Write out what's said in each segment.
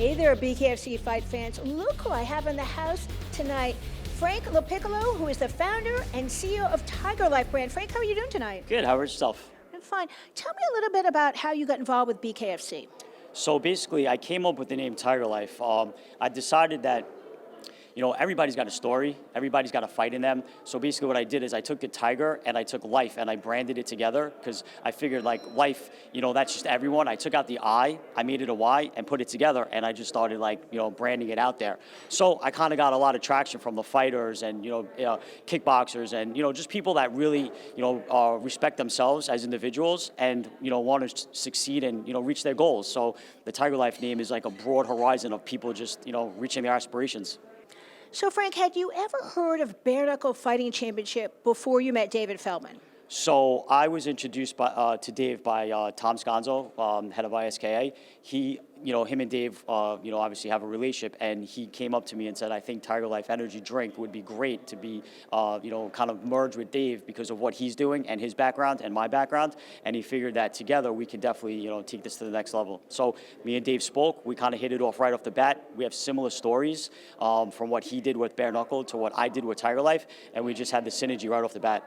Hey there, Bkfc fight fans. Look who I have in the house tonight. Frank LoPiccolo, who is the founder and CEO of TigerLyfe brand. Frank, how are you doing tonight? Good, how about yourself? I'm fine. Tell me a little bit about how you got involved with Bkfc. So basically, I came up with the name TigerLyfe. I decided that, everybody's got a story, everybody's got a fight in them. So basically what I did is I took the tiger and I took life and I branded it together because I figured like life, that's just everyone. I took out the I, I made it a Y and put it together and I just started branding it out there. So I kind of got a lot of traction from the fighters and, kickboxers and, just people that really, respect themselves as individuals and, want to succeed and, reach their goals. So the TigerLyfe name is like a broad horizon of people just, reaching their aspirations. So Frank, had you ever heard of Bare Knuckle Fighting Championship before you met David Feldman? So I was introduced to Dave by Tom Sconzo, head of ISKA. Him and Dave, obviously have a relationship, and he came up to me and said, "I think TigerLyfe Energy drink would be great to be, kind of merge with Dave because of what he's doing and his background and my background." And he figured that together we could definitely, take this to the next level. So me and Dave spoke. We kind of hit it off right off the bat. We have similar stories from what he did with Bare Knuckle to what I did with TigerLyfe, and we just had the synergy right off the bat.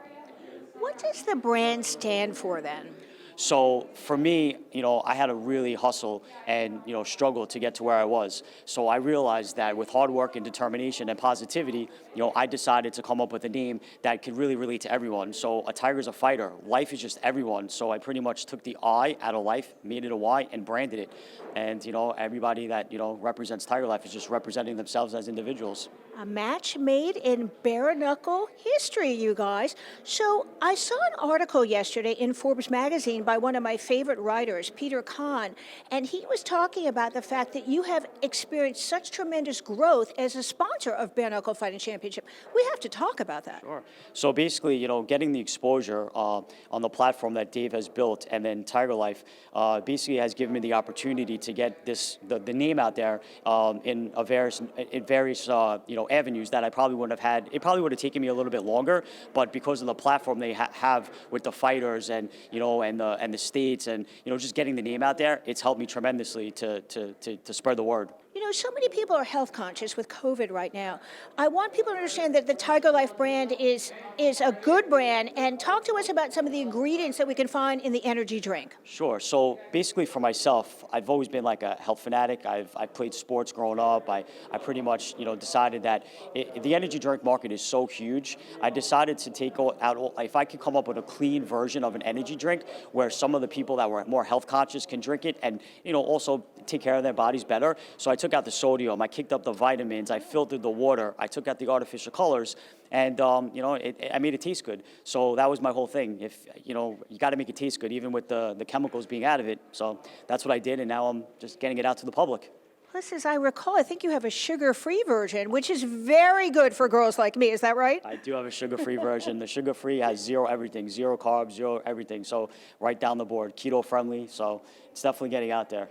What does the brand stand for then? So for me, I had to really hustle and, struggle to get to where I was. So I realized that with hard work and determination and positivity, I decided to come up with a name that could really relate to everyone. So a tiger's a fighter. Life is just everyone. So I pretty much took the I out of life, made it a Y, and branded it. And, everybody that, represents TigerLyfe is just representing themselves as individuals. A match made in bare knuckle history, you guys. So I saw an article yesterday in Forbes magazine by one of my favorite writers, Peter Kahn, and he was talking about the fact that you have experienced such tremendous growth as a sponsor of Bare Knuckle Fighting Championship. We have to talk about that. Sure. So basically, getting the exposure on the platform that Dave has built, and then TigerLyfe basically has given me the opportunity to get the name out there in various avenues that I probably wouldn't have had. It probably would have taken me a little bit longer, but because of the platform they have with the fighters and and the states and just getting the name out there, it's helped me tremendously to spread the word. So many people are health conscious with COVID right now. I want people to understand that the TigerLyfe brand is a good brand, and talk to us about some of the ingredients that we can find in the energy drink. Sure. So basically for myself, I've always been like a health fanatic. I played sports growing up. I pretty much decided that the energy drink market is so huge. I decided to take out, if I could come up with a clean version of an energy drink where some of the people that were more health conscious can drink it and also take care of their bodies better. So I took out the sodium, I kicked up the vitamins, I filtered the water, I took out the artificial colors, and I made it taste good. So that was my whole thing. If you got to make it taste good, even with the chemicals being out of it. So that's what I did, and now I'm just getting it out to the public. Plus, as I recall, I think you have a sugar-free version, which is very good for girls like me. Is that right? I do have a sugar-free version. The sugar-free has zero everything, zero carbs, zero everything. So right down the board, keto-friendly. So it's definitely getting out there.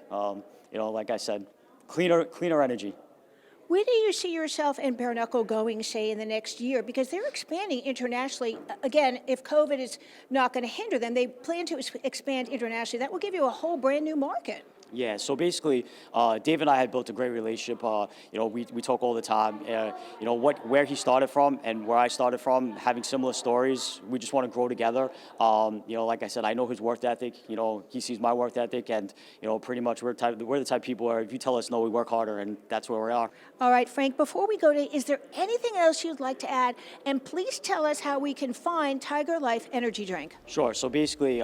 Like I said, cleaner energy. Where do you see yourself and Bare Knuckle going, say, in the next year? Because they're expanding internationally. Again, if COVID is not going to hinder them, they plan to expand internationally. That will give you a whole brand new market. Yeah, so basically, Dave and I had built a great relationship. We talk all the time. Where he started from and where I started from, having similar stories. We just want to grow together. Like I said, I know his work ethic. He sees my work ethic, and pretty much we're the type of people where if you tell us no, we work harder, and that's where we are. All right, Frank. Before we go to, is there anything else you'd like to add? And please tell us how we can find TigerLyfe Energy Drink. Sure. So basically,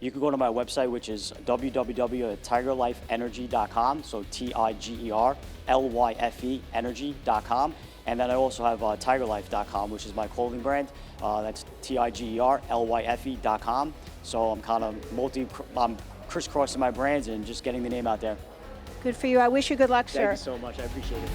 you can go to my website, which is www.TigerLyfeEnergy.com. So TigerLyfe Energy.com. And then I also have TigerLyfe.com, which is my clothing brand. That's TigerLyfe.com. So I'm kind of I'm crisscrossing my brands and just getting the name out there. Good for you. I wish you good luck, sir. Thank you so much. I appreciate it.